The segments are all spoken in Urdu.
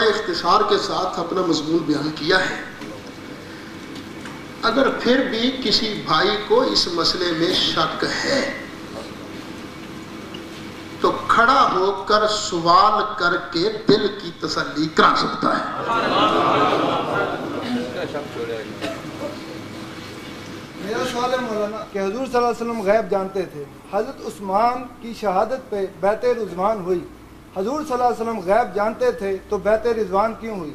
بڑے اختصار کے ساتھ اپنا مضمون بیان کیا ہے. اگر پھر بھی کسی بھائی کو اس مسئلے میں شک ہے تو کھڑا ہو کر سوال کر کے دل کی تسلی کرا سکتا ہے. میرا سوال ہے مولانا کہ حضور صلی اللہ علیہ وسلم غیب جانتے تھے. حضرت عثمان کی شہادت پہ بیعت رضوان ہوئی. حضور صلی اللہ علیہ وسلم غیب جانتے تھے تو بیعت رضوان کیوں ہوئی؟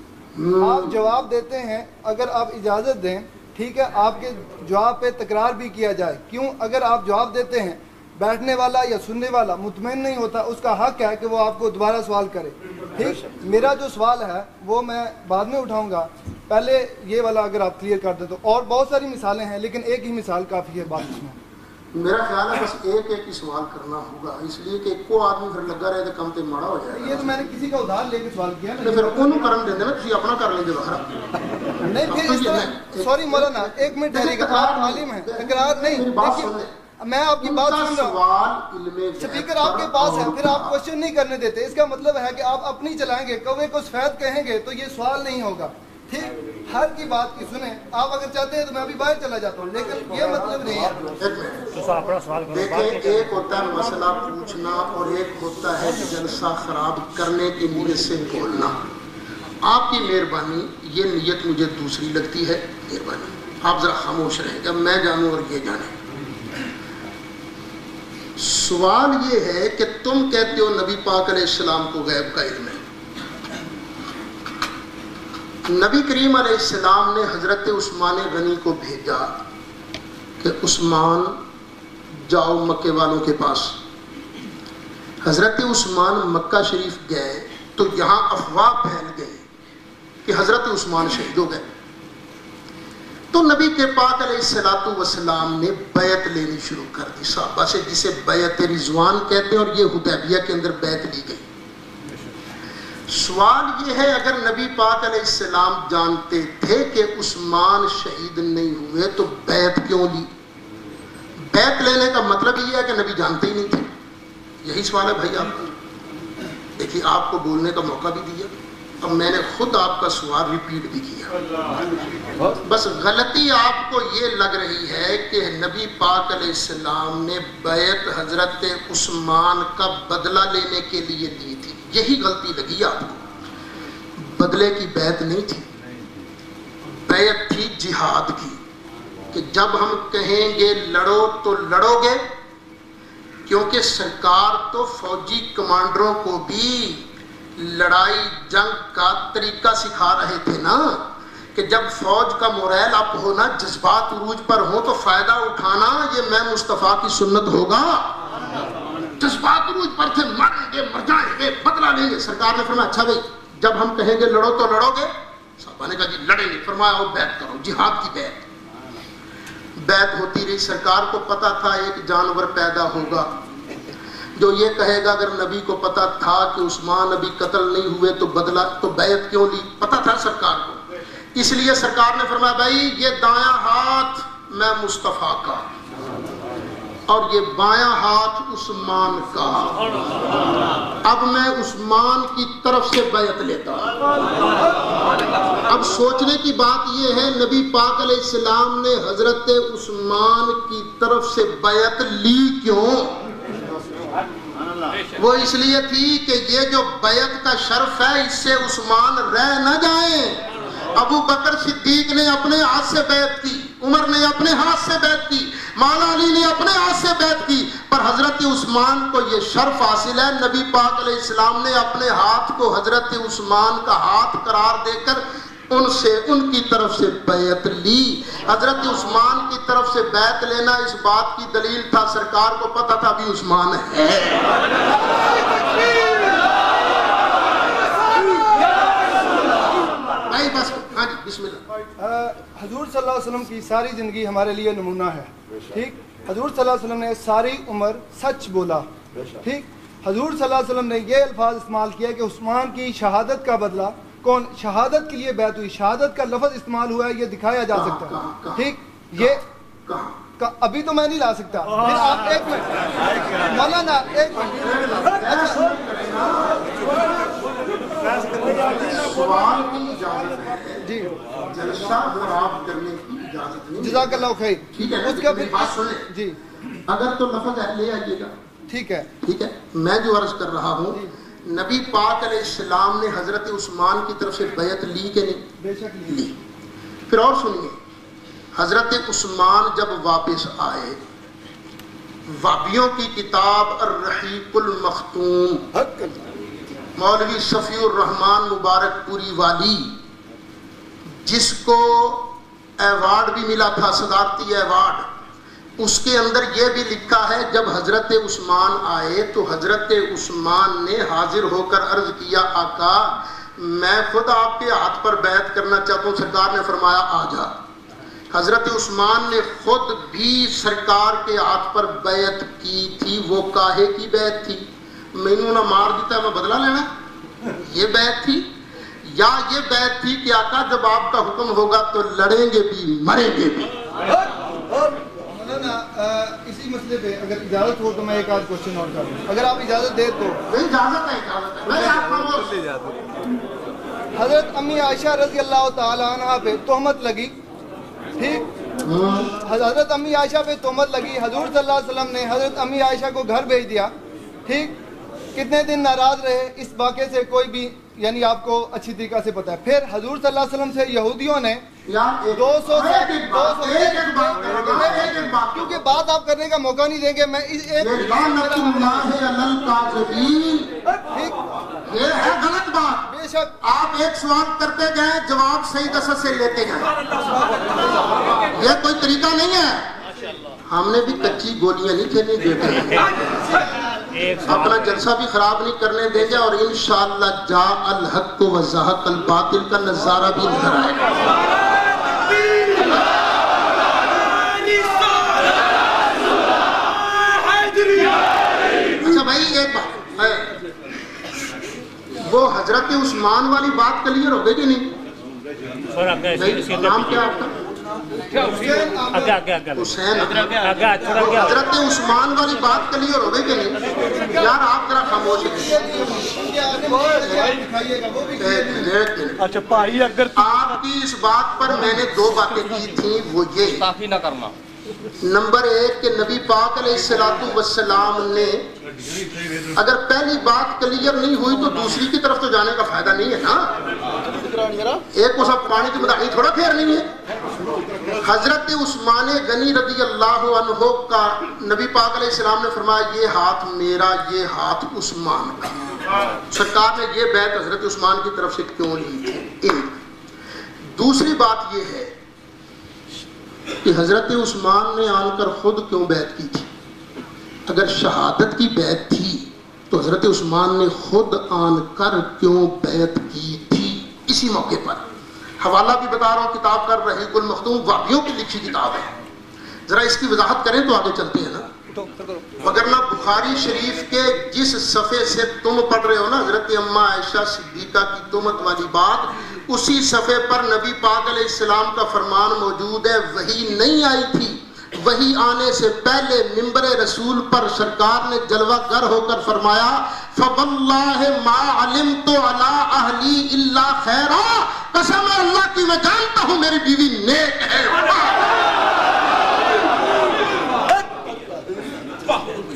آپ جواب دیتے ہیں اگر آپ اجازت دیں ٹھیک ہے آپ کے جواب پہ تکرار بھی کیا جائے. کیوں؟ اگر آپ جواب دیتے ہیں بیٹھنے والا یا سننے والا مطمئن نہیں ہوتا, اس کا حق ہے کہ وہ آپ کو دوبارہ سوال کرے. ٹھیک, میرا جو سوال ہے وہ میں بعد میں اٹھاؤں گا, پہلے یہ والا اگر آپ کلیئر کر دیں تو. اور بہت ساری مثالیں ہیں لیکن ایک ہی مثال کافی ہے بات اس میں. میرا خیال ہے بس ایک ہی سوال کرنا ہوگا, اس لیے کہ کو آدمی پھر لگا رہے تو کم تے ماڑا ہو جائے. یہ تو میں نے کسی کا ادھار لے کے سوال کیا نا, پھر انہوں کرن دیں نا, تھی اپنا کر لیں گے باہر. نہیں پھر سوری مولانا ایک منٹ ٹھہریے گا, آپ عالم ہیں, تکرار نہیں. میں آپ کی بات سن رہا ہوں, سپیکر آپ کے پاس ہے, پھر آپ کوشچن نہیں کرنے دیتے. اس کا مطلب ہے کہ آپ اپنی چلائیں گے, کوے کو سفید کہیں گے تو یہ سوال نہیں ہوگا. ٹھیک, ہر کی بات کی سنیں. آپ اگر چاہتے ہیں تو میں ابھی باہر چلا جاتا ہوں, لیکن یہ مطلب نہیں ہے. دیکھیں ایک ہوتا ہے مسئلہ پوچھنا اور ایک ہوتا ہے جلسہ خراب کرنے کی نیت سے بولنا. آپ کی مہربانی, یہ نیت مجھے دوسری لگتی ہے, مہربانی آپ ذرا خاموش رہیں, جب میں جانوں اور یہ جانیں. سوال یہ ہے کہ تم کہتے ہو نبی پاک علیہ السلام کو غیب کا علم ہے. نبی کریم علیہ السلام نے حضرت عثمان غنی کو بھیجا کہ عثمان جاؤ مکے والوں کے پاس. حضرت عثمان مکہ شریف گئے تو یہاں افواہ پھیل گئی کہ حضرت عثمان شہید ہو گئے. تو نبی کے پاک علیہ السلام نے بیعت لینی شروع کر دی صحابہ سے, جسے بیعت رضوان کہتے ہیں, اور یہ حدیبیہ کے اندر بیعت لی گئی. سوال یہ ہے اگر نبی پاک علیہ السلام جانتے تھے کہ عثمان شہید نہیں ہوئے تو بیعت کیوں لی؟ بیعت لینے کا مطلب یہ ہے کہ نبی جانتے ہی نہیں تھے. یہی سوال ہے بھائی آپ کو. دیکھیے آپ کو بولنے کا موقع بھی دیا, اب میں نے خود آپ کا سوال ریپیٹ بھی کیا. بس غلطی آپ کو یہ لگ رہی ہے کہ نبی پاک علیہ السلام نے بیعت حضرت عثمان کا بدلہ لینے کے لیے لی تھی. یہی غلطی لگی آپ کو. بدلے کی بیعت نہیں تھی, بیعت تھی جہاد کی, کہ جب ہم کہیں گے لڑو تو لڑو گے, کیونکہ سرکار تو فوجی کمانڈروں کو بھی لڑائی جنگ کا طریقہ سکھا رہے تھے نا, کہ جب فوج کا موریل اپ ہونا, جذبات عروج پر ہو تو فائدہ اٹھانا یہ میں مصطفیٰ کی سنت ہوگا. جذبات عروج پر تھے, مریں گے مر جائیں گے بدلہ لیں گے. سرکار نے فرمایا اچھا بھائی جب ہم کہیں گے لڑو تو لڑو گے. صحابہ نے کہا جی لڑیں گے. فرمایا وہ بیعت کرو, جہاد کی بیعت. بیعت ہوتی رہی. سرکار کو پتا تھا ایک جانور پیدا ہوگا جو یہ کہے گا, اگر نبی کو پتا تھا کہ عثمان ابھی قتل نہیں ہوئے تو بدلہ, تو بیعت کیوں لی؟ پتا تھا سرکار کو. اس لیے سرکار نے فرمایا بھائی یہ دایاں ہاتھ میں مصطفیٰ کا اور یہ بایاں ہاتھ عثمان کا, اب میں عثمان کی طرف سے بیعت لیتا ہوں. اب سوچنے کی بات یہ ہے نبی پاک علیہ السلام نے حضرت عثمان کی طرف سے بیعت لی کیوں؟ وہ اس لیے تھی کہ یہ جو بیعت کا شرف ہے اس سے عثمان رہ نہ جائیں. ابو بکر صدیق نے اپنے ہاتھ سے بیعت کی, عمر نے اپنے ہاتھ سے بیعت کی, مولا علی نے اپنے ہاتھ سے بیعت کی, پر حضرت عثمان کو یہ شرف حاصل ہے. نبی پاک علیہ السلام نے اپنے ہاتھ کو حضرت عثمان کا ہاتھ قرار دے کر ان سے ان کی طرف سے بیعت لی. حضرت عثمان کی طرف سے بیعت لینا اس بات کی دلیل تھا سرکار کو پتا تھا بھی عثمان ہے. بس ہاں جی بسم اللہ. حضور صلی اللہ علیہ وسلم کی ساری زندگی ہمارے لیے نمونہ ہے. ٹھیک, حضور صلی اللہ علیہ وسلم نے ساری عمر سچ بولا. ٹھیک, حضور صلی اللہ علیہ وسلم نے یہ الفاظ استعمال کیا کہ عثمان کی شہادت کا بدلہ, کون شہادت کے لیے بیعت ہوئی, شہادت کا لفظ استعمال ہوا ہے, یہ دکھایا جا سکتا ہے. ٹھیک, یہ ابھی تو میں نہیں لا سکتا. پھر آپ ایک منٹ مولانا, ایک منٹ سوال کی اجازت ہے جی جلسہ خراب کرنے کی اجازت نہیں. جزاک اللہ خیر. ٹھیک ہے اس کا میری بات سن لیں. جی اگر تو لفظ ہے لے آئیے گا. ٹھیک ہے. ٹھیک ہے میں جو عرض کر رہا ہوں نبی پاک علیہ السلام نے حضرت عثمان کی طرف سے بیعت لی کہ نہیں؟ بے شک لی. پھر اور سنیے حضرت عثمان جب واپس آئے وابیوں کی کتاب الرحیق المختوم مولوی صفی الرحمان مبارک پوری والی جس کو ایوارڈ بھی ملا تھا صدارتی ایوارڈ اس کے اندر یہ بھی لکھا ہے جب حضرت عثمان آئے تو حضرت عثمان نے حاضر ہو کر عرض کیا آقا میں خود آپ کے ہاتھ پر بیعت کرنا چاہتا ہوں. سرکار نے فرمایا آ جا. حضرت عثمان نے خود بھی سرکار کے ہاتھ پر بیعت کی تھی. وہ کاہے کی بیعت تھی؟ مینوں نہ مار دیتا میں بدلہ لینا یہ بیعت تھی یا یہ بیعت تھی کہ آقا جب آپ کا حکم ہوگا تو لڑیں گے بھی مریں گے بھی. اسی مسئلے پہ اگر اجازت ہو تو میں ایک آدھ کوشچن اور کروں اگر آپ اجازت دیں تو. اجازت ہے. حضرت امی عائشہ رضی اللہ تعالی عنہ پہ تہمت لگی. ٹھیک حضرت امی عائشہ پہ تہمت لگی. حضور صلی اللہ علیہ وسلم نے حضرت امی عائشہ کو گھر بھیج دیا. ٹھیک کتنے دن ناراض رہے اس واقعے سے کوئی بھی یعنی آپ کو اچھی طریقہ سے پتا ہے. پھر حضور صلی اللہ علیہ وسلم سے یہودیوں نے 200 کیونکہ بات آپ کرنے کا موقع نہیں دیں گے میں یہ ہے غلط بات. بے شک آپ ایک سوال کرتے جائیں جواب صحیح دست سے لیتے جائیں یہ کوئی طریقہ نہیں ہے. ہم نے بھی کچی گولیاں نہیں کھیلنے دیتے اپنا جلسہ بھی خراب نہیں کرنے دیں گے اور انشاءاللہ جاء الحق و زہق الباطل کا نظارہ بھی نظر آئے گا. اچھا بھائی ایک بات وہ حضرت عثمان والی بات کلیئر ہو گئی کہ نہیں؟ نام کیا آپ کا؟ حسین. حضرت عثمان والی بات کلیئر ہو گئی کہ نہیں؟ یار آپ ذرا خاموش اچھا بھائی اگر آپ کی اس بات پر میں نے 2 باتیں کی تھیں وہ یہ کافی نہ کرنا. نمبر 1 کہ نبی پاک علیہ السلام نے اگر پہلی بات کلیئر نہیں ہوئی تو دوسری کی طرف تو جانے کا فائدہ نہیں ہے نا. ایک کو سب پانی کی مداحی تھوڑا پھیرنی ہے. حضرت عثمان غنی رضی اللہ عنہ کا نبی پاک علیہ السلام نے فرمایا یہ ہاتھ میرا یہ ہاتھ عثمان کا. سرکار نے یہ بیعت حضرت عثمان کی طرف سے کیوں لی تھی؟ دوسری بات یہ ہے کہ حضرت عثمان نے آن کر خود کیوں بیعت کی تھی؟ اگر شہادت کی بیعت تھی تو حضرت عثمان نے خود آن کر کیوں بیعت کی تھی اسی موقع پر؟ حوالہ بھی بتا رہا ہوں کتاب کا رحیق المختوم وابیوں کی لکھی کتاب ہے. ذرا اس کی وضاحت کریں تو آگے چلتے ہیں نا. مگر نہ بخاری شریف کے جس صفحے سے تم پڑھ رہے ہو نا حضرت اماں عائشہ صدیقہ کی تہمت والی بات اسی صفحے پر نبی پاک علیہ السلام کا فرمان موجود ہے. وحی نہیں آئی تھی. وحی آنے سے پہلے منبر رسول پر سرکار نے جلوہ گر ہو کر فرمایا فواللہ ما علمت علی اہلی الا خیرا. قسم اللہ کی میں جانتا ہوں میری بیوی نیک ہے.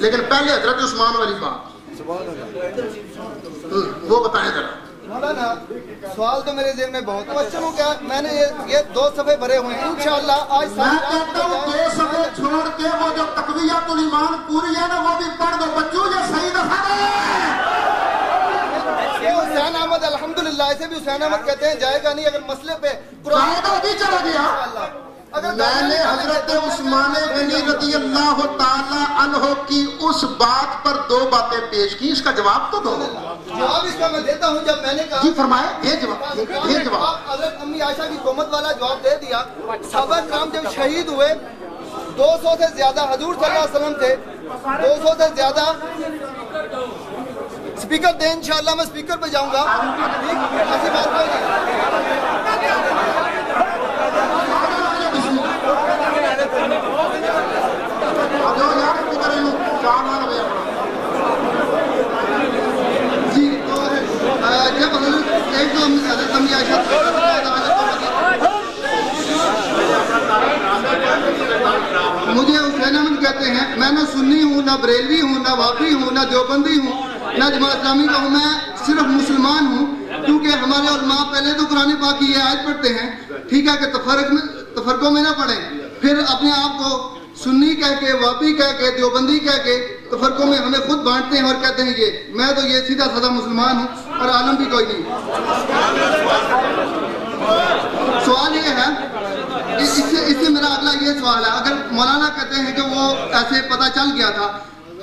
لیکن پہلے حضرت عثمان والی بات وہ بتائیں ذرا. مولانا سوال تو میرے ذہن میں بہت کوشچن ہو گیا. میں نے یہ 2 صفحے بھرے ہوئے ہیں انشاءاللہ آج میں کہتا ہوں 2 صفحے چھوڑ کے وہ جو تقویۃ الایمان پوری ہے نا وہ بھی پڑھ دو بچوں جو صحیح دفعہ یہ حسین احمد الحمدللہ اسے بھی حسین احمد کہتے ہیں جائے گا نہیں اگر مسئلے پہ قاعدہ بھی چلا گیا. میں نے حضرت عثمان غنی رضی اللہ تعالی عنہ کی اس بات پر 2 باتیں پیش کی. اس کا جواب تو دو. جواب اس کا میں دیتا ہوں. جب میں نے کہا جی فرمائے یہ جواب حضرت امی عائشہ کی تہمت والا جواب دے دیا. صحابہ کرام جب شہید ہوئے 200 سے زیادہ حضور صلی اللہ علیہ وسلم تھے 200 سے زیادہ. سپیکر دیں انشاءاللہ میں سپیکر پہ جاؤں گا. ایسی بات نہیں. جی جب ایک تو حضرت نہ بریلوی ہوں، نہ واقعی ہوں، نہ دیوبندی ہوں، نہ جماعت اسلامی کا ہوں، میں صرف مسلمان ہوں، کیونکہ ہمارے علماء پہلے تو قرآن پاک کی یہ آیت پڑھتے ہیں، ٹھیک ہے، کہ تفرقوں میں نہ پڑھیں، پھر اپنے آپ کو سنی کہہ کے، واقعی کہہ کے، دیوبندی کہہ کے تفرقوں میں ہمیں خود بانٹتے ہیں اور کہتے ہیں یہ میں تو یہ سیدھا سادہ مسلمان ہوں اور عالم بھی کوئی نہیں۔ سوال یہ ہے، اس سے میرا اگلا یہ سوال ہے، اگر مولانا کہتے ہیں کہ وہ ایسے پتہ چل گیا تھا،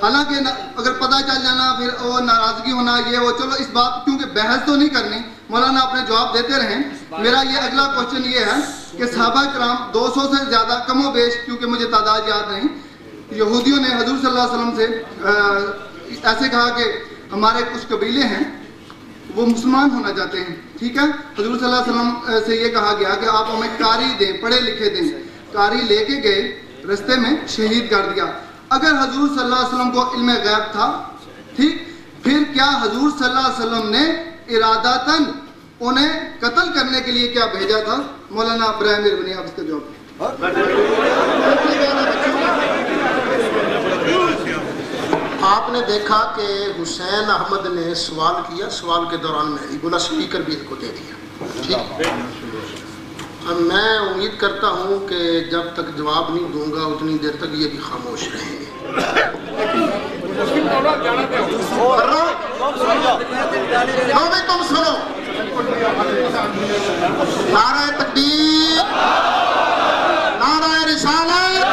حالانکہ اگر پتہ چل جانا پھر وہ ناراضگی ہونا یہ وہ، چلو اس بات کیونکہ بحث تو نہیں کرنی، مولانا اپنے جواب دیتے رہیں۔ میرا یہ اگلا کوشچن یہ ہے کہ صحابہ کرام 200 سے زیادہ کم و بیش، کیونکہ مجھے تعداد یاد نہیں، یہودیوں نے حضور صلی اللہ علیہ وسلم سے ایسے کہا کہ ہمارے کچھ قبیلے ہیں وہ مسلمان ہونا چاہتے ہیں، ٹھیک ہے، حضور صلی اللہ علیہ وسلم سے یہ کہا گیا کہ آپ ہمیں قاری دیں، پڑھے لکھے دیں، قاری لے کے گئے، رستے میں شہید کر دیا۔ اگر حضور صلی اللہ علیہ وسلم کو علم غیب تھا، ٹھیک، پھر کیا حضور صلی اللہ علیہ وسلم نے ارادتاً انہیں قتل کرنے کے لیے کیا بھیجا تھا؟ مولانا ابراہیم اربنی، آپ اس کا جواب۔ آپ نے دیکھا کہ حسین احمد نے سوال کیا، سوال کے دوران میں ہی بولا، سپیکر بھی ان کو دے دیا، ٹھیک۔ میں امید کرتا ہوں کہ جب تک جواب نہیں دوں گا اتنی دیر تک یہ بھی خاموش رہیں گے۔ تم سنو، نعرہ تکبیر، نعرہ رسالت،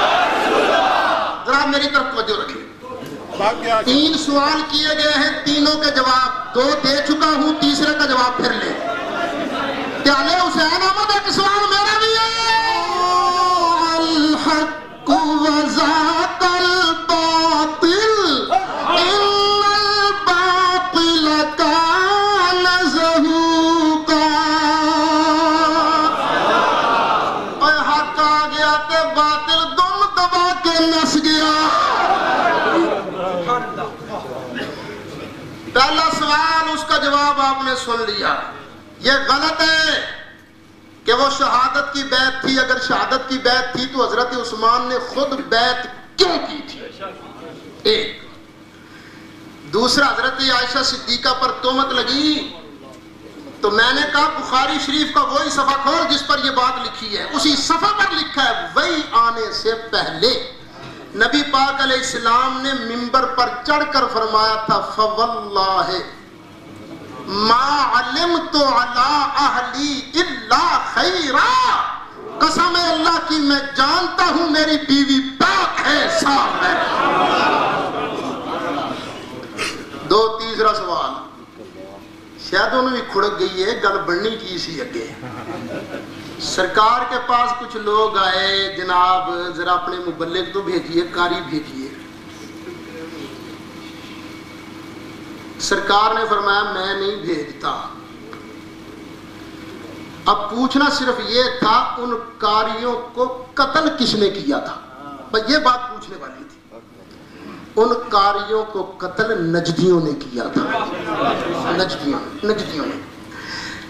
ذرا میری طرف توجہ رکھیں۔ 3 سوال کیے گئے ہیں، تینوں کے جواب 2 دے چکا ہوں، تیسرے کا جواب پھر لے۔ پیالے حسین احمد ایک سوال میرا بھی ہے۔ الحق وذاق الباطل ان الباطل کان زہوقا۔ اے حق آ گیا تے باطل دم دبا کے نس گیا۔ پہلا سوال، اس کا جواب آپ نے سن لیا۔ یہ غلط ہے کہ وہ شہادت کی بیعت تھی، اگر شہادت کی بیعت تھی تو حضرت عثمان نے خود بیعت کیوں کی تھی؟ ایک دوسرا، حضرت عائشہ صدیقہ پر تہمت لگی تو میں نے کہا بخاری شریف کا وہی صفحہ کھول جس پر یہ بات لکھی ہے، اسی صفحہ پر لکھا ہے وہی آنے سے پہلے نبی پاک علیہ السلام نے منبر پر چڑھ کر فرمایا تھا فواللہ ما علمت علی اہلی الا خیرا، قسم اللہ کی میں جانتا ہوں میری بیوی پاک ہے، صاف ہے۔ تیسرا سوال شاید انہوں بھی کھڑک گئی ہے، گل بڑھنی کی سی اگے۔ سرکار کے پاس کچھ لوگ آئے، جناب ذرا اپنے مبلغ تو بھیجیے، قاری بھیجیے۔ سرکار نے فرمایا میں نہیں بھیجتا۔ اب پوچھنا صرف یہ تھا ان قاریوں کو قتل کس نے کیا تھا، بس یہ بات پوچھنے والی تھی۔ ان قاریوں کو قتل نجدیوں نے کیا تھا، نجدیوں نے۔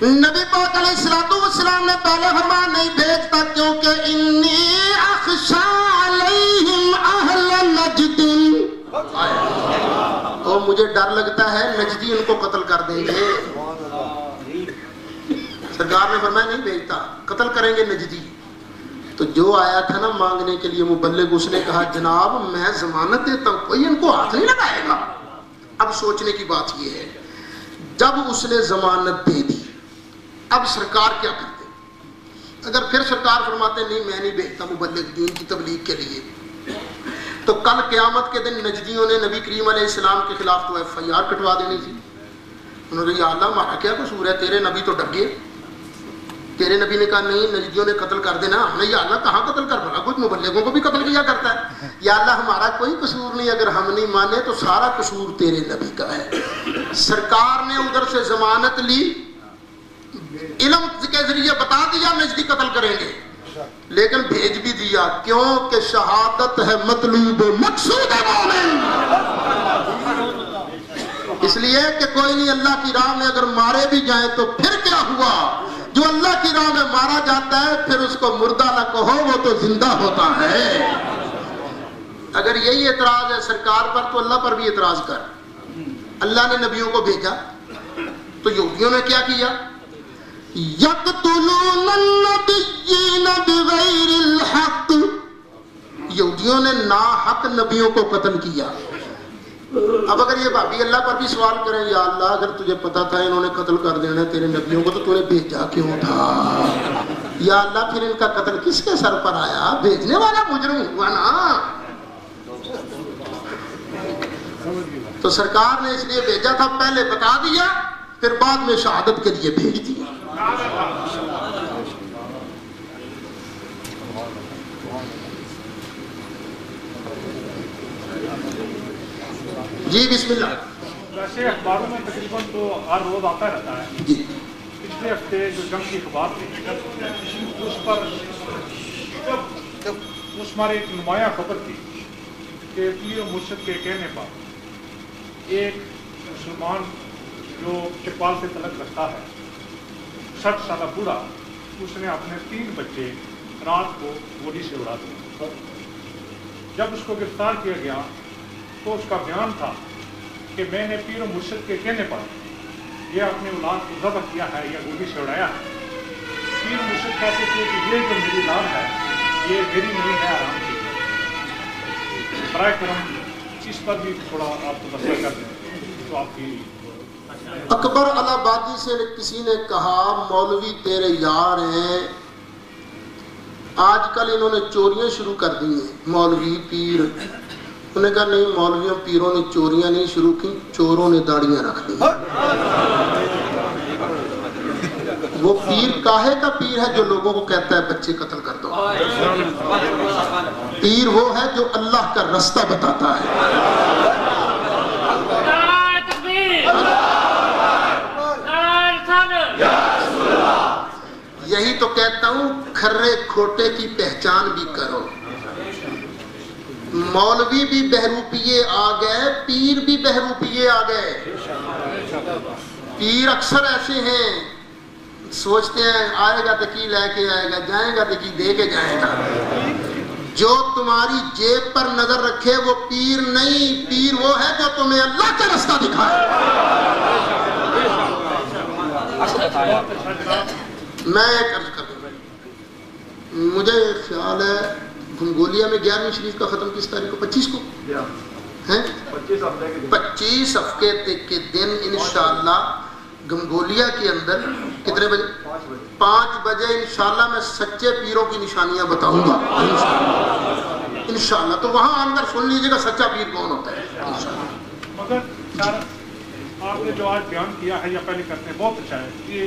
نبی پاک علیہ السلام نے پہلے فرمایا نہیں بھیجتا کیونکہ انی اخشی علیہم اہل نجد، اور مجھے ڈر لگتا ہے نجدی ان کو قتل کر دیں گے۔ سرکار نے فرمایا نہیں بھیجتا، قتل کریں گے نجدی۔ تو جو آیا تھا نا مانگنے کے لیے مبلغ، اس نے کہا جناب میں ضمانت دیتا ہوں، کوئی ان کو ہاتھ نہیں لگائے گا۔ اب سوچنے کی بات یہ ہے، جب اس نے ضمانت دے دی اب سرکار کیا کرتے؟ اگر پھر سرکار فرماتے نہیں میں نہیں بھیجتا مبلغ دین کی تبلیغ کے لیے، تو کل قیامت کے دن نجدیوں نے نبی کریم علیہ السلام کے خلاف تو FIR کٹوا دینی تھی۔ انہوں نے کہا یا اللہ ہمارا کیا قصور ہے، تیرے نبی تو ڈگ گئے۔ تیرے نبی نے کہا نہیں نجدیوں نے قتل کر دینا۔ ہم نے یا اللہ کہاں قتل کر بھلا، کچھ مبلغوں کو بھی قتل کیا کرتا ہے۔ یا اللہ ہمارا کوئی قصور نہیں، اگر ہم نہیں مانے تو سارا قصور تیرے نبی کا ہے۔ سرکار نے ادھر سے ضمانت لی، علم کے ذریعے بتا دیا نجدی قتل کریں گے، لیکن بھیج بھی دیا کیوں کہ شہادت ہے مطلوب مقصود مومن۔ اس لیے کہ کوئی نہیں اللہ کی راہ میں اگر مارے بھی جائیں تو پھر کیا ہوا، جو اللہ کی راہ میں مارا جاتا ہے پھر اس کو مردہ نہ کہو، وہ تو زندہ ہوتا ہے۔ اگر یہی اعتراض ہے سرکار پر تو اللہ پر بھی اعتراض کر. اللہ نے نبیوں کو بھیجا تو یہودیوں نے کیا کیا؟ یقتلون النبیین بغیر الحق، یہودیوں نے ناحق نبیوں کو قتل کیا. اب اگر یہ بھابی اللہ پر بھی سوال کریں، یا اللہ اگر تجھے پتا تھا انہوں نے قتل کر دینا تیرے نبیوں کو تو تو نے بھیجا کیوں تھا؟ یا اللہ پھر ان کا قتل کس کے سر پر آیا؟ بھیجنے والا مجرم ہوا نا. تو سرکار نے اس لیے بھیجا تھا، پہلے بتا دیا پھر بعد میں شہادت کے لیے بھیج دیا. جی بسم اللہ. ویسے اخباروں میں تقریباً تو ہر روز آتا رہتا ہے. جی پچھلے ہفتے جو جنگ کی اخبار تھی اس پر اس پر ایک نمایاں خبر تھی کہ پیر و مرشد کے کہنے پر ایک مسلمان جو چکوال سے تعلق رکھتا ہے 60 سالہ بوڑھا، اس نے اپنے 3 بچے رات کو گولی سے اڑا دیا. جب اس کو گرفتار کیا گیا تو اس کا بیان تھا کہ میں نے پیر و مرشد کے کہنے پر یہ اپنے اولاد کو ذبح کیا ہے یا گولی سے اڑایا ہے. پیر و مرشد کہتے تھے کہ یہ جو میری اولاد ہے یہ میری نہیں ہے، آرام کی ہے. برائے کرم اس پر بھی تھوڑا آپ کو مسئلہ کر دیں تو آپ کی. اکبر الہبادی سے کسی نے کہا مولوی تیرے یار ہیں، آج کل انہوں نے چوریاں شروع کر دی ہیں، مولوی پیر. انہوں نے کہا نہیں، مولویوں پیروں نے چوریاں نہیں شروع کی، چوروں نے داڑیاں رکھ دی. وہ پیر کاہے کا پیر ہے جو لوگوں کو کہتا ہے بچے قتل کر دو. پیر وہ ہے جو اللہ کا رستہ بتاتا ہے. یہی تو کہتا ہوں کھرے کھوٹے کی پہچان بھی کرو. مولوی بھی بہروپیے آ گئے، پیر بھی بہروپیے آ گئے. پیر اکثر ایسے ہیں سوچتے ہیں آئے گا تو کی لے کے آئے گا، جائے گا تو کی دے کے جائے گا. جو تمہاری جیب پر نظر رکھے وہ پیر نہیں، پیر وہ ہے جو تمہیں اللہ کا رستہ دکھائے. میں ایک عرض کر دوں، مجھے خیال ہے گنگولیا میں 11ویں شریف کا ختم کس تاریخ کو؟ 25 کو ہیں، 25 ہفتے کے دن انشاءاللہ گنگولیا کے اندر کتنے بجے؟ 5 بجے انشاءاللہ میں سچے پیروں کی نشانیاں بتاؤں گا انشاءاللہ. تو وہاں اندر سن لیجئے گا سچا پیر کون ہوتا ہے. مگر سر آپ نے جو آج بیان کیا ہے یا پہلے کرتے ہیں بہت اچھا ہے. یہ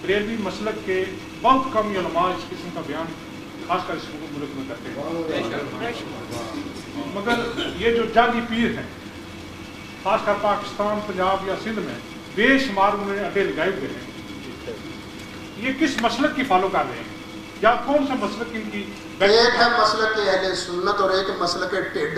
بریلوی مسلک کے بہت کم علماء اس قسم کا بیان خاص کر اس ملک میں کرتے ہیں. مگر یہ جو جعلی پیر ہیں خاص کر پاکستان، پنجاب یا سندھ میں بے شمار انہوں نے اڈے لگائے ہوئے ہیں. یہ کس مسلک کی فالو کر رہے ہیں یا کون سا مسلک ان کی؟ ایک ہے مسلک اہل سنت اور ایک مسلک ٹیڈ.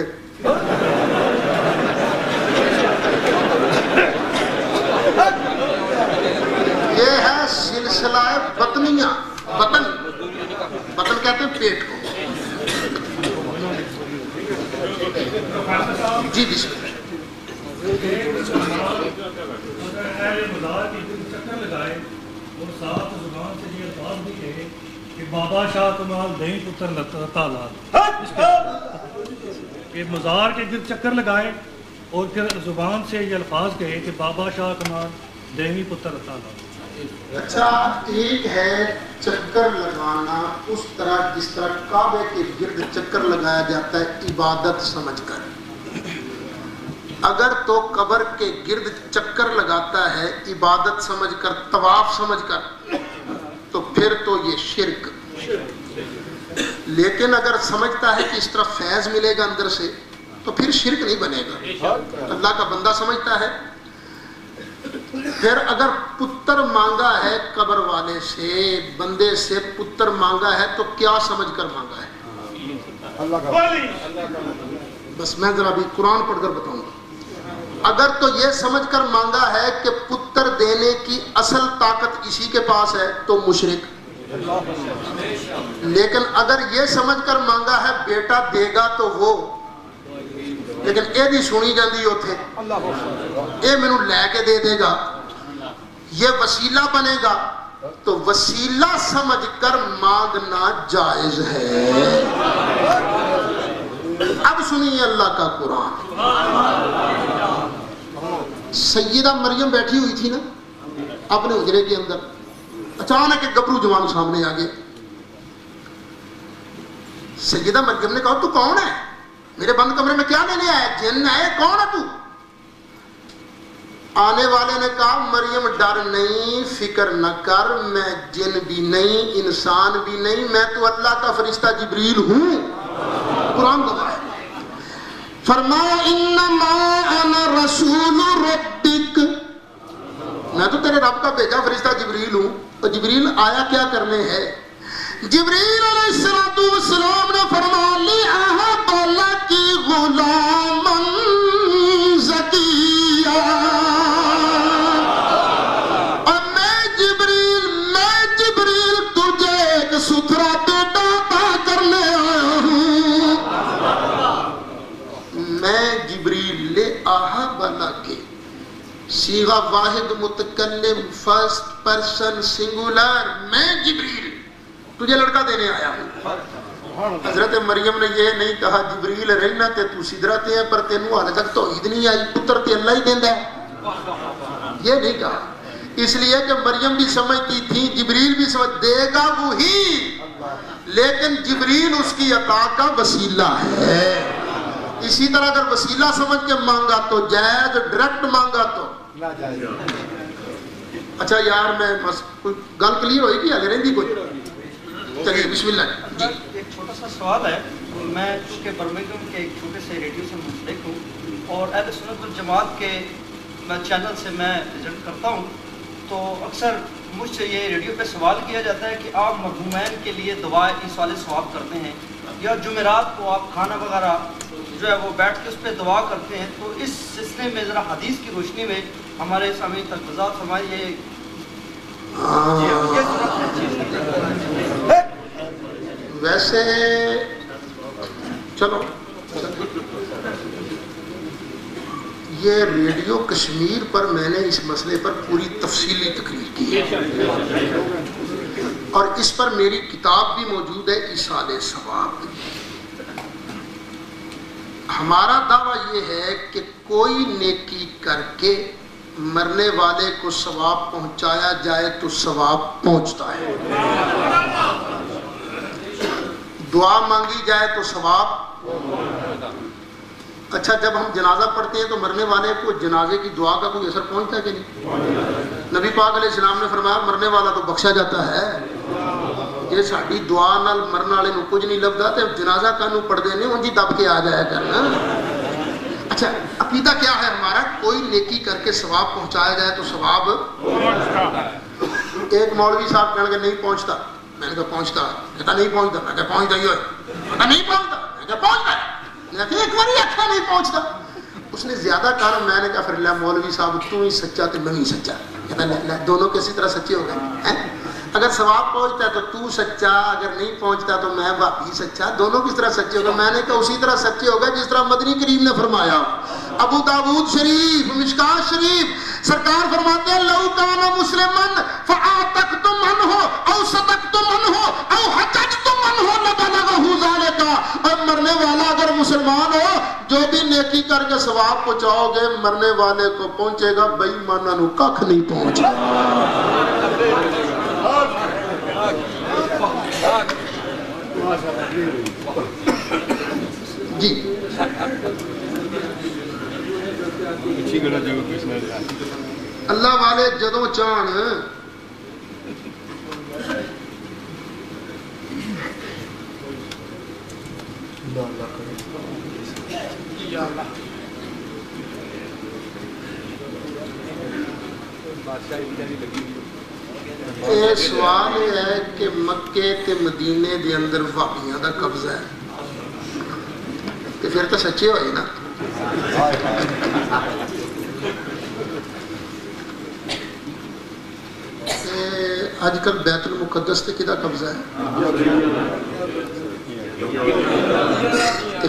یہ ہے سلسلہ بطنیہ. بطن کہتے ہیں پیٹ کو. جی بسم اللہ. چکر لگائے اور ساتھ زبان سے یہ الفاظ بھی کہے کہ بابا شاہ کمال دہیں پتر لتا لال، کہ مزار کے گرد چکر لگائے اور پھر زبان سے یہ الفاظ کہے کہ بابا شاہ کمال دہیں پتر لتا لال. اچھا ایک ہے چکر لگانا اس طرح جس طرح کعبے کے گرد چکر لگایا جاتا ہے عبادت سمجھ کر. اگر تو قبر کے گرد چکر لگاتا ہے عبادت سمجھ کر، طواف سمجھ کر، تو پھر تو یہ شرک. لیکن اگر سمجھتا ہے کہ اس طرح فیض ملے گا اندر سے تو پھر شرک نہیں بنے گا. اللہ کا بندہ سمجھتا ہے. پھر اگر پتر مانگا ہے قبر والے سے، بندے سے پتر مانگا ہے تو کیا سمجھ کر مانگا ہے؟ اللہ کا. بس میں ذرا بھی قرآن پڑھ کر بتاؤں گا. اگر تو یہ سمجھ کر مانگا ہے کہ پتر دینے کی اصل طاقت اسی کے پاس ہے تو مشرک. لیکن اگر یہ سمجھ کر مانگا ہے بیٹا دے گا تو وہ، لیکن یہ نہیں سنی جاندی اوتھے یہ مینوں لے کے دے دے گا، یہ وسیلہ بنے گا، تو وسیلہ سمجھ کر مانگنا جائز ہے۔ اب سنیے اللہ کا قرآن۔ سیدہ مریم بیٹھی ہوئی تھی نا اپنے حجرے کے اندر، اچانک ایک گبرو جوان سامنے آ گیا۔ سیدہ مریم نے کہا تو کون ہے؟ میرے بند کمرے میں کیا لینے آیا؟ جن ہے؟ کون ہے تو؟ آنے والے نے کہا مریم ڈر نہیں، فکر نہ کر، میں جن بھی نہیں، انسان بھی نہیں، میں تو اللہ کا فرشتہ جبریل ہوں۔ قرآن گواہ ہے۔ فرمایا انما انا رسول ربک، میں تو تیرے رب کا بھیجا فرشتہ جبریل ہوں۔ تو جبریل آیا کیا کرنے ہے؟ جبریل علیہ السلام نے فرمایا لِأَهَبَ لَكِ غُلَامًا زَكِيًّا، اور میں جبریل تجھے ایک ستھرا بیٹا عطا کرنے آیا ہوں۔ میں جبریل لِأَهَبَ لَكِ، صیغہ واحد متکلم، فرسٹ پرسن سنگولر، میں جبریل تجھے لڑکا دینے آیا ہوں۔ حضرت مریم نے یہ نہیں کہا جبریل رہنا تے تو سدرتے ہیں پر تینوں حال تک توحید نہیں آئی، پتر تے اللہ ہی دیندہ ہے، یہ نہیں کہا۔ اس لیے کہ مریم بھی سمجھتی تھی جبریل بھی سمجھ دے گا وہی، لیکن جبریل اس کی عطا کا وسیلہ ہے۔ اسی طرح اگر وسیلہ سمجھ کے مانگا تو جائز، ڈائریکٹ مانگا تو اچھا یار میں کوئی گل کلیئر ہوئی کہ آگے رہندی کوئی؟ چلیے بسم اللہ جی۔ ایک چھوٹا سا سوال ہے، میں چونکہ برمنگھم کے ایک چھوٹے سے ریڈیو سے منسلک ہوں اور اہل سنت والجماعت کے میں چینل سے میں پریزنٹ کرتا ہوں، تو اکثر مجھ سے یہ ریڈیو پہ سوال کیا جاتا ہے کہ آپ مرحومین کے لیے دعا ایصال ثواب کرتے ہیں یا جمعرات کو آپ کھانا وغیرہ جو ہے وہ بیٹھ کے اس پہ دعا کرتے ہیں، تو اس سلسلے میں ذرا حدیث کی روشنی میں ہمارے سامعین تک وضاحت فرمائیے۔ ویسے چلو یہ ریڈیو کشمیر پر میں نے اس مسئلے پر پوری تفصیلی تقریر کی ہے اور اس پر میری کتاب بھی موجود ہے ایصال ثواب۔ ہمارا دعویٰ یہ ہے کہ کوئی نیکی کر کے مرنے والے کو ثواب پہنچایا جائے تو ثواب پہنچتا ہے، دعا مانگی جائے تو ثواب۔ اچھا جب ہم جنازہ پڑھتے ہیں تو مرنے والے کو جنازے کی دعا کا کوئی اثر پہنچتا ہے کہ نہیں؟ نبی پاک علیہ السلام نے فرمایا مرنے والا تو بخشا جاتا ہے، یہ ساڑی دعا نال مرنے والے نو کچھ نہیں لبدا تے جنازہ کانو پڑھ دینے ان جی دب کے آ جایا کرنا۔ اچھا عقیدہ کیا ہے ہمارا؟ کوئی نیکی کر کے ثواب پہنچایا جائے تو ثواب پہنچتا ہے۔ ایک مولوی صاحب کہنے کے نہیں پہنچتا، میں نے کہا پہنچتا، کہتا نہیں پہنچتا، میں کہا پہنچتا ہی ہوئے، کہتا نہیں پہنچتا، میں کہا پہنچتا ہے، میں نے کہا ایک باری اچھا نہیں پہنچتا۔ اس نے زیادہ کہا، میں نے کہا پھر اللہ مولوی صاحب تو ہی سچا تو میں ہی سچا، کہتا دونوں کسی طرح سچے ہو گئے، اگر ثواب پہنچتا ہے تو تو سچا، اگر نہیں پہنچتا تو میں واقعی سچا، دونوں کس طرح سچے ہو گئے؟ میں نے کہا اسی طرح سچے ہو گئے جس طرح مدنی کریم نے فرمایا۔ ابو داود شریف مشکات شریف سرکار فرماتے ہیں لو کان مسلمن فآتقتم عنہ او صدقتم عنہ او حججتم عنہ لبلغہ ذلک، اور مرنے والا اگر مسلمان ہو جو بھی نیکی کر کے ثواب پہنچاؤ گے مرنے والے کو پہنچے گا، بے ایماناں نو ککھ نہیں پہنچے جی۔ اللہ والے جدوں چاہن یہ سوال یہ ہے کہ مکے تے مدینے دے اندر وہابیاں دا قبضہ ہے تو پھر تو سچے ہوئے نا۔ اج کل بیت المقدس تے کدا قبضہ ہے؟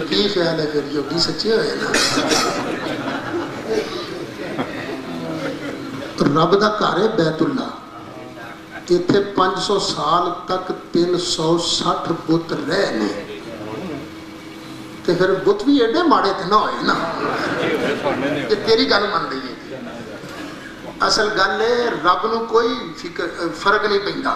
کی خیال ہے پھر یہودی سچے ہوئے نا؟ رب دا گھر ہے بیت اللہ، اتنے 500 سال تک 360 بت رہے نے، تے پھر بت بھی ایڈے ماڑے تے نہ ہوئے نا، کہ تیری گل من رہی ہے۔ اصل گل ہے رب نو کوئی فرق نہیں پیندا،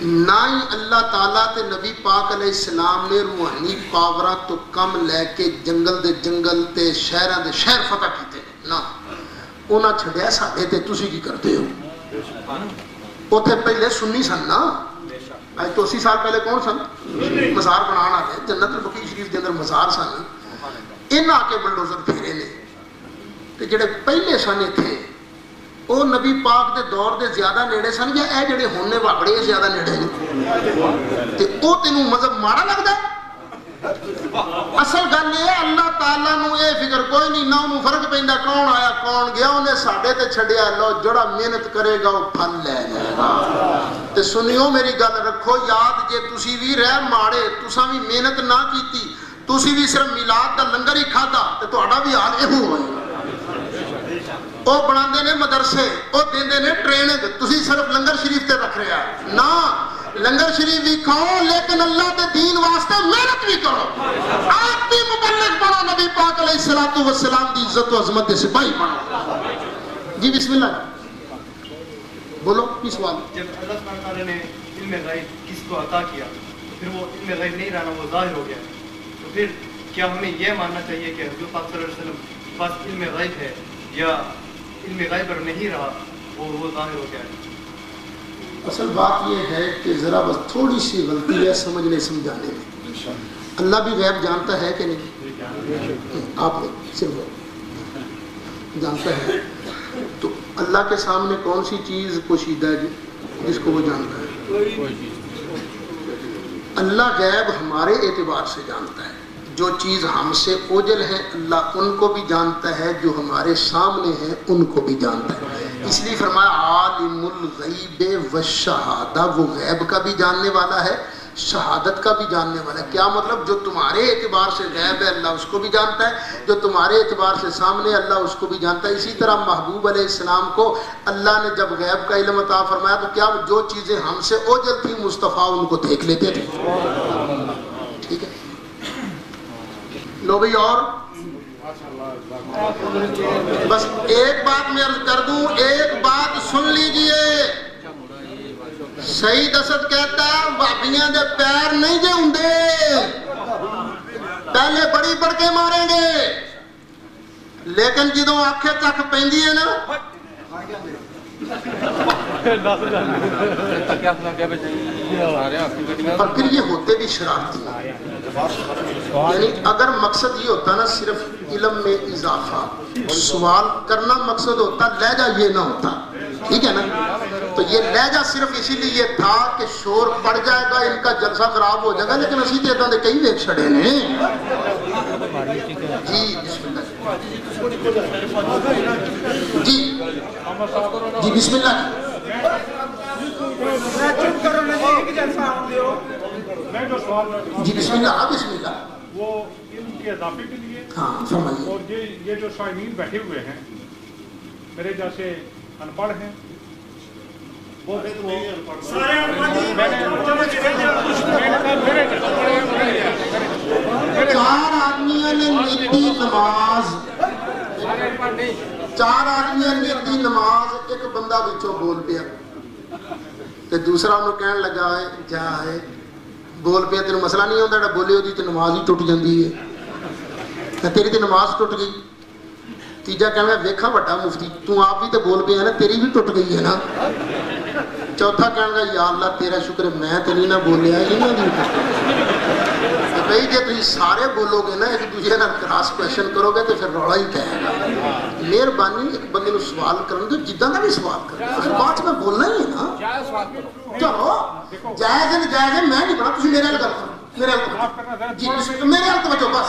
نہ ہی اللہ تعالیٰ تے نبی پاک علیہ السلام نے روحانی پاوراں تو کم لے کے جنگل دے جنگل تے شہراں دے شہر فتح کیتے نا، انہاں چھڈیا ساڈے تے تسی کی کرتے ہو؟ اوتھے پہلے سنی سن نا، اج تو 80 سال پہلے کون سن؟ مزار بنانا والے، جنت البقیع شریف دے اندر مزار سن، انہاں آ کے بلڈوزر پھیرے نے، تے جڑے پہلے سن اتھے وہ نبی پاک دے دور دے زیادہ نیڑے سن یا اے جڑے ہونے واپڑے زیادہ نیڑے نے؟ تے او تینوں مذہب مارا لگدا ہے؟ اصل گل یہ اللہ تعالیٰ نو اے فکر کوئی نہیں، نہ انہوں فرق پیندا کون آیا کون گیا، انہیں ساڈے تے چھڈیا، لو جڑا محنت کرے گا وہ پھل لے جائے گا۔ تے سنیو میری گل رکھو یاد، جے تسی بھی رہ ماڑے، تساں بھی محنت نہ کیتی، تسی بھی صرف میلاد دا لنگر ہی کھادا تے تہاڈا بھی حال ایہو ہوئے۔ وہ بنا نے مدرسے، وہ دے نے ٹریننگ، تسی صرف لنگر شریف تے رکھ رہے ہیں نا، لنگر شریف بھی کھاؤ لیکن اللہ دے دین واسطے محنت بھی کرو، آپ بھی مبلغ بنو، نبی پاک علیہ السلام دی عزت و عظمت دے سپاہی بنو۔ جی بسم اللہ بولو کی سوال؟ جب اللہ سبحانہ تعالیٰ نے علم غیب کس کو عطا کیا تو پھر وہ علم غیب نہیں رہنا، وہ ظاہر ہو گیا، تو پھر کیا ہمیں یہ ماننا چاہیے کہ حضور پاک صلی اللہ علیہ وسلم پاس علم غیب ہے یا علم غیب پر نہیں رہا وہ ظاہر ہو گیا ہے؟ اصل بات یہ ہے کہ ذرا بس تھوڑی سی غلطی ہے سمجھنے سمجھانے میں۔ اللہ بھی غیب جانتا ہے کہ نہیں؟ آپ صرف جانتا ہے، تو اللہ کے سامنے کون سی چیز پوشیدہ ہے جس کو وہ جانتا ہے؟ اللہ غیب ہمارے اعتبار سے جانتا ہے، جو چیز ہم سے اوجل ہے اللہ ان کو بھی جانتا ہے، جو ہمارے سامنے ہیں ان کو بھی جانتا ہے۔ اس لیے فرمایا عالم الغیب والشہادہ، وہ غیب کا بھی جاننے والا ہے، شہادت کا بھی جاننے والا ہے۔ کیا مطلب؟ جو تمہارے اعتبار سے غیب ہے اللہ اس کو بھی جانتا ہے، جو تمہارے اعتبار سے سامنے اللہ اس کو بھی جانتا ہے۔ اسی طرح محبوب علیہ السلام کو اللہ نے جب غیب کا علم عطا فرمایا تو کیا جو چیزیں ہم سے اوجل تھیں مصطفیٰ ان کو دیکھ لیتے تھے۔ ٹھیک ہے، لو بھئی اور بس ایک بات میں عرض کر دوں، ایک بات سن لیجئے، سعید اسد کہتا ہے وہابیاں دے پیر نہیں جے ہوندے، پہلے بڑی بڑھ کے ماریں گے، لیکن جدوں آنکھیں تک پیندی ہے نا اور پھر یہ ہوتے بھی شرارتی ہیں۔ یعنی اگر مقصد یہ ہوتا نا صرف علم میں اضافہ، سوال کرنا مقصد ہوتا، لہجہ یہ نہ ہوتا، ٹھیک ہے نا؟ تو یہ لہجہ صرف اسی لیے تھا کہ شور پڑ جائے گا ان کا جلسہ خراب ہو جائے گا، لیکن اسی طرح دے کئی ویک چھڑے نے۔ جی بسم اللہ جی جی بسم اللہ جی بسم اللہ بسم اللہ وہ علم کے اضافے کے لیے ہاں فرمائیے۔ اور یہ جو شائمین بیٹھے ہوئے ہیں میرے جیسے ان پڑھ ہیں، وہ چار آدمیاں نے نیتی نماز، چار آدمیاں نیتی نماز، ایک بندہ بچوں بول پیا تے دوسرا انہوں کہنے لگا ہے کیا ہے بول پیا تیرے مسئلہ نہیں ہوتا، جڑا بولے ہوتی تو نماز ہی ٹوٹ جاندی ہے، تیری تے نماز ٹوٹ گئی۔ تیجا کہنا ویکھا بڑا مفتی تو آپ بھی تو بول پیا نا، تیری بھی ٹوٹ گئی ہے نا۔ چوتھا کہنے لگا یا اللہ تیرا شکر میں تو نہیں نہ بولیا، انہاں دی بھائی جے تسی سارے بولو گے نا ایک دوسرے نال کراس کویشچن کرو گے تو پھر رولا ہی پائے گا۔ مہربانی ایک بندے نو سوال کرن دو، جداں دا بھی سوال کرو، پھر بعد میں بولنا ہی ہے نا۔ چلو جائز ہے جائز ہے، میں نہیں پڑھا، تسی میرے حل کرو، میرے حل کرو جی، میرے حل توجہ بس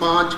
5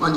5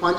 5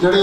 ਜਿਹੜੇ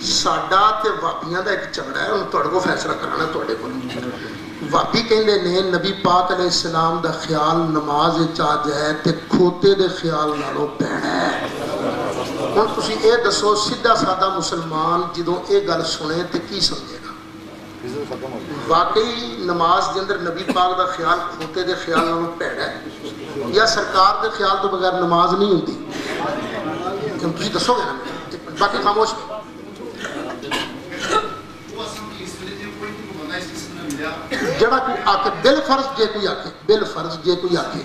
ਸਾਡਾ ਤੇ ਵਾਪੀਆਂ ਦਾ ਇੱਕ ਝਗੜਾ ਹੈ, ਹੁਣ ਤੁਹਾਡੇ ਕੋਲ ਫੈਸਲਾ ਕਰਾਣਾ ਤੁਹਾਡੇ ਕੋਲ। ਵਾਪੀ ਕਹਿੰਦੇ ਨੇ ਨਬੀ ਪਾਕ ਅਲੈਹਿ ਸਲਾਮ ਦਾ ਖਿਆਲ ਨਮਾਜ਼ ਵਿੱਚ ਆ ਜਾਏ ਤੇ ਖੋਤੇ ਦੇ ਖਿਆਲ ਨਾਲੋਂ ਪੈਣਾ ਹੈ। ਹੁਣ ਤੁਸੀਂ ਇਹ ਦੱਸੋ, ਸਿੱਧਾ ਸਾਦਾ ਮੁਸਲਮਾਨ ਜਦੋਂ ਇਹ ਗੱਲ ਸੁਣੇ ਤੇ ਕੀ ਸਮਝੇਗਾ? ਵਾਕਈ ਨਮਾਜ਼ ਦੇ ਅੰਦਰ ਨਬੀ ਪਾਕ ਦਾ ਖਿਆਲ ਖੋਤੇ ਦੇ ਖਿਆਲ ਨਾਲੋਂ ਭੈੜਾ ਹੈ, ਜਾਂ ਸਰਕਾਰ ਦੇ ਖਿਆਲ ਤੋਂ ਬਗੈਰ ਨਮਾਜ਼ ਨਹੀਂ ਹੁੰਦੀ? ਤੁਸੀਂ ਦੱਸੋਗੇ ਨਾ, ਬਾਕੀ ਖਾਮੋਸ਼। ਜਿਹੜਾ ਕੋਈ ਆਕੇ ਬਿਲ ਫਰਜ਼ ਜੇ ਕੋਈ ਆਕੇ, ਬਿਲ ਫਰਜ਼ ਜੇ ਕੋਈ ਆਕੇ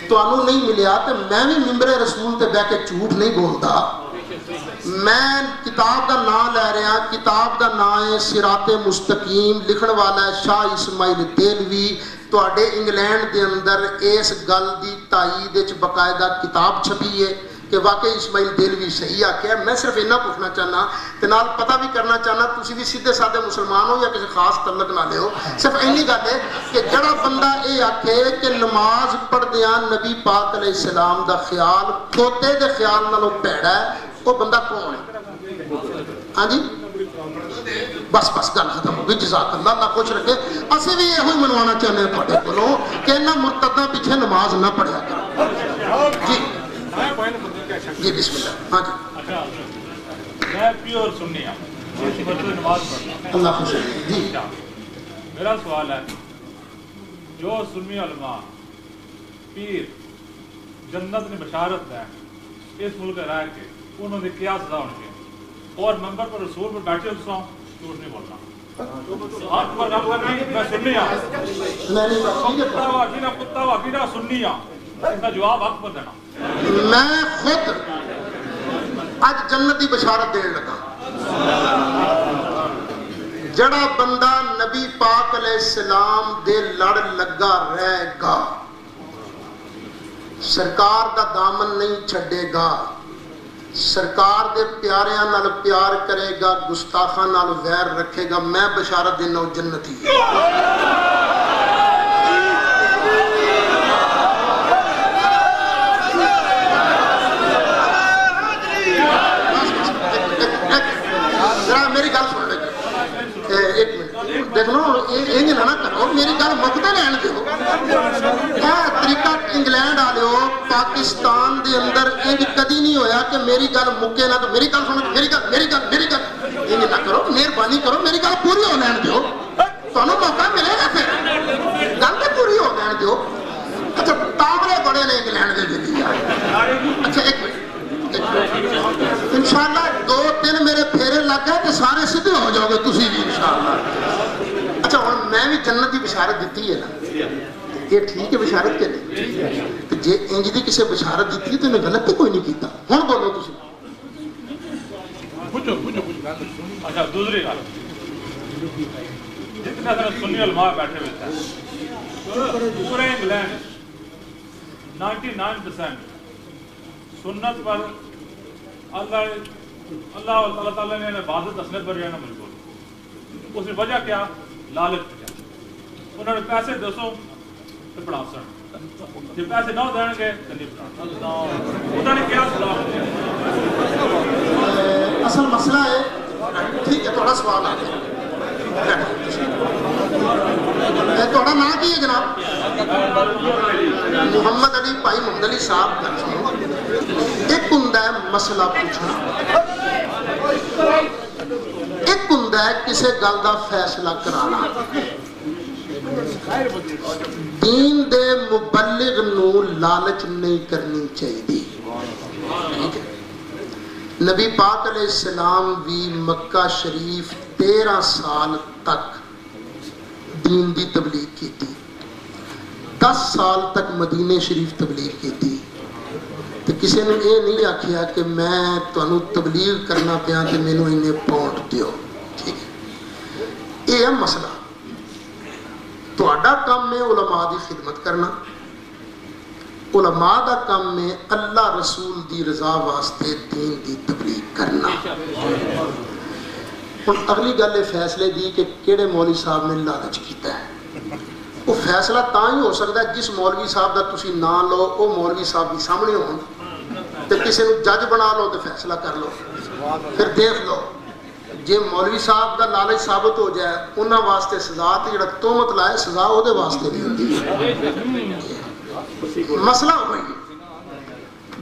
ਤੁਹਾਨੂੰ ਨਹੀਂ ਮਿਲਿਆ, ਤੇ ਮੈਂ ਵੀ ਮਿੰਬਰੇ ਰਸੂਲ ਤੇ ਬਹਿ ਕੇ ਝੂਠ ਨਹੀਂ ਬੋਲਦਾ। ਮੈਂ ਕਿਤਾਬ ਦਾ ਨਾਮ ਲੈ ਰਿਹਾ, ਕਿਤਾਬ ਦਾ ਨਾਮ ਹੈ ਸਿਰਾਤੇ ਮੁਸਤਕੀਮ, ਲਿਖਣ ਵਾਲਾ ਹੈ ਸ਼ਾਹ ਇਸਮਾਈਲ ਦੇਲਵੀ। ਤੁਹਾਡੇ ਇੰਗਲੈਂਡ ਦੇ ਅੰਦਰ ਇਸ ਗੱਲ ਦੀ ਤਾਈਦ ਵਿੱਚ ਬਕਾਇਦਾ ਕਿਤਾਬ ਛਪੀ ਹੈ کہ واقعی اسماعیل دیلوی صحیح آکھیا۔ میں صرف اتنا پوچھنا چاہنا تے نال پتہ بھی کرنا چاہنا تسی بھی سیدھے سادے مسلمان ہو یا کسی خاص تعلق نہ لے ہو، صرف اینی گل ہے کہ جڑا بندہ اے آکھے کہ نماز پڑھدیاں نبی پاک علیہ السلام دا خیال کھوتے دے خیال نالوں پیڑا ہے، وہ بندہ کون ہے؟ ہاں جی بس بس گل ختم ہو گئی، جزاک اللہ، اللہ خوش رکھے۔ اسی بھی یہ منوانا چاہتے ہیں تھوڑے کولوں کہ انہاں مرتداں پیچھے نماز نہ پڑھیا کرو۔ جی جی بسم اللہ۔ ہاں جی میں پیور سنی ہوں، نماز پڑھنا، اللہ خوش رکھے۔ جی میرا سوال ہے جو سنی علماء پیر جنت نے بشارت ہے اس ملک رہ کے، انہوں نے کیا سزا ہونی چاہیے؟ اور ممبر پر رسول پر بیٹھے اس طرح جھوٹ نہیں بولنا، آپ پر رب کرنی میں سنی ہوں، کتا واقعی سنی ہوں، اس کا جواب حق پر دینا۔ میں خود اج جنت کی بشارت دین لگا۔ جڑا بندہ نبی پاک علیہ السلام دے لڑ لگا رہے گا، سرکار دا دامن نہیں چھڑے گا، سرکار دے پیاریاں نال پیار کرے گا، گستاخاں نال ویر رکھے گا، میں بشارت دینا ہوں جنتی۔ ذرا میری گل سن لے، ایک منٹ دیکھ لو، یہ نہ کرو، میری گل مکتے لین دیو۔ طریقہ انگلینڈ والے ہو، پاکستان دے اندر یہ کدی نہیں ہویا کہ میری گل مکے نہ، تو میری گل سنو، میری گل میری گل میری گل یہ نہ کرو، مہربانی کرو، میری گل پوری ہو لین دیو، تمہیں موقع ملے گا پھر، گل تو پوری ہو لین دیو۔ اچھا ٹاورے بڑے نے انگلینڈ دے دلی یار۔ اچھا ایک منٹ، انشاءاللہ 2-3 میرے پھیرے لگ گئے تو سارے سیدھے ہو جاؤ گے تسی بھی انشاءاللہ۔ اچھا ہوں میں بھی جنت کی بشارت دیتی ہے نا، یہ ٹھیک ہے بشارت کے نہیں؟ جے انج دی کسی بشارت دیتی ہے تو انہیں غلط تو کوئی نہیں کیتا۔ ہوں بولو تسی۔ اچھا دوسری گل، جتنے سارے سنی علماء بیٹھے ہوئے تھے پورے انگلینڈ 99% سنت پر اللہ تعالیٰ نے عبادت اسنت پر رہنا مجبور، اس کی وجہ کیا؟ لالچ کیا؟ انہوں نے پیسے دسو تو پڑھا سن، جب پیسے نہ دیں گے تو نہیں پڑھا، انہوں نے کیا سلام دیا؟ اصل مسئلہ ہے، ٹھیک ہے تھوڑا سوال آ گیا، تھوڑا نام کی ہے جناب؟ محمد علی، بھائی محمد علی صاحب گل سنو، ایک ہوندا ہے مسئلہ پوچھنا، ایک ہوندا ہے کسی گل دا فیصلہ کرانا۔ دین دے مبلغ نو لالچ نہیں کرنی چاہیے، ٹھیک ہے؟ نبی پاک علیہ السلام بھی مکہ شریف 13 سال تک دین دی تبلیغ کی تھی، 10 سال تک مدینہ شریف تبلیغ کی تھی، تو کسی نے یہ نہیں آکھیا کہ میں تانوں تبلیغ کرنا پیا تو مینوں انہیں پاؤنڈ دیو، ٹھیک ہے؟ یہ ہے مسئلہ۔ تہاڈا کام ہے علماء دی خدمت کرنا، علماء دا کام ہے اللہ رسول دی رضا واسطے دین دی تبلیغ کرنا۔ ہن اگلی گل فیصلے دی کہ کیڑے مولوی صاحب نے لالچ کیتا ہے، وہ فیصلہ تاں ہی ہو سکتا ہے جس مولوی صاحب دا تسی نام لو، وہ مولوی صاحب بھی سامنے ہون، تو کسی نو جج بنا لو تو فیصلہ کر لو، پھر دیکھ لو ਜੇ ਮੌਲਵੀ ਸਾਹਿਬ ਦਾ ਲਾਲਚ ਸਾਬਤ ਹੋ ਜਾਏ ਉਹਨਾਂ ਵਾਸਤੇ ਸਜ਼ਾ, ਤੇ ਜਿਹੜਾ ਤੋਹਮਤ ਲਾਏ ਸਜ਼ਾ ਉਹਦੇ ਵਾਸਤੇ ਨਹੀਂ ਹੁੰਦੀ। ਮਸਲਾ ਹੋ ਗਈ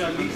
40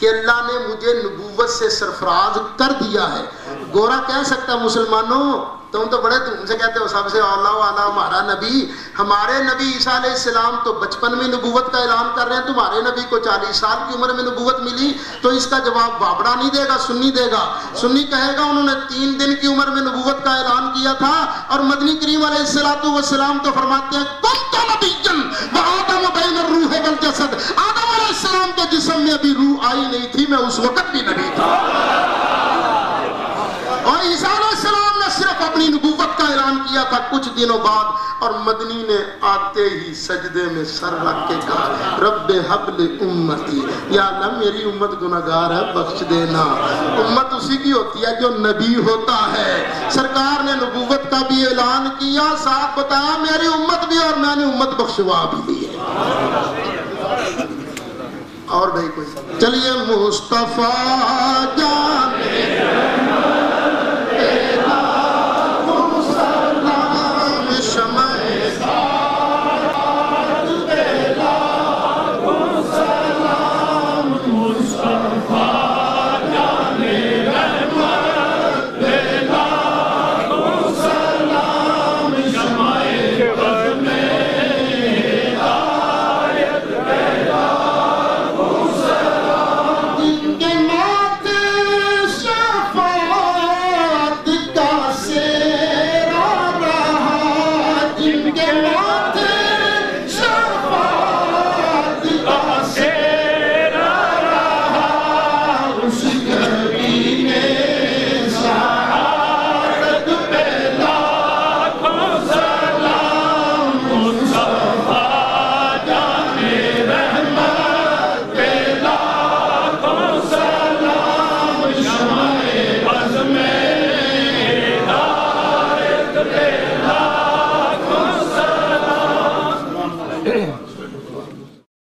کہ اللہ نے مجھے نبوت سے سرفراز کر دیا ہے. گورا کہہ سکتا مسلمانوں تم تو بڑے دھوم سے کہتے ہو سب سے اللہ والا ہمارا نبی. ہمارے نبی عیسیٰ علیہ السلام تو بچپن میں نبوت کا اعلان کر رہے ہیں, تمہارے نبی کو 40 سال کی عمر میں نبوت ملی. تو اس کا جواب بابڑا نہیں دے گا, سنی دے گا. سنی کہے گا انہوں نے 3 دن کی عمر میں نبوت کا اعلان کیا تھا, اور مدنی کریم علیہ السلام تو فرماتے ہیں کنت نبیا وآدم بین الروح والجسد. آدم علیہ السلام کے جسم میں ابھی روح آئی نہیں تھی, میں اس وقت بھی نبی تھا. اور عیسیٰ علیہ السلام نے صرف اپنی نبوت کا اعلان کیا تھا کچھ دنوں بعد, اور مدنی نے آتے ہی سجدے میں سر رکھ کے کہا رب حب لامتی, یا اللہ میری امت گناہگار ہے بخش دینا. امت اسی کی ہوتی ہے جو نبی ہوتا ہے. سرکار نے نبوت کا بھی اعلان کیا, ساتھ بتایا میری امت بھی, اور میں نے امت بخشوا بھی دی ہے. اور بھائی کوئی چلیے مصطفیٰ جان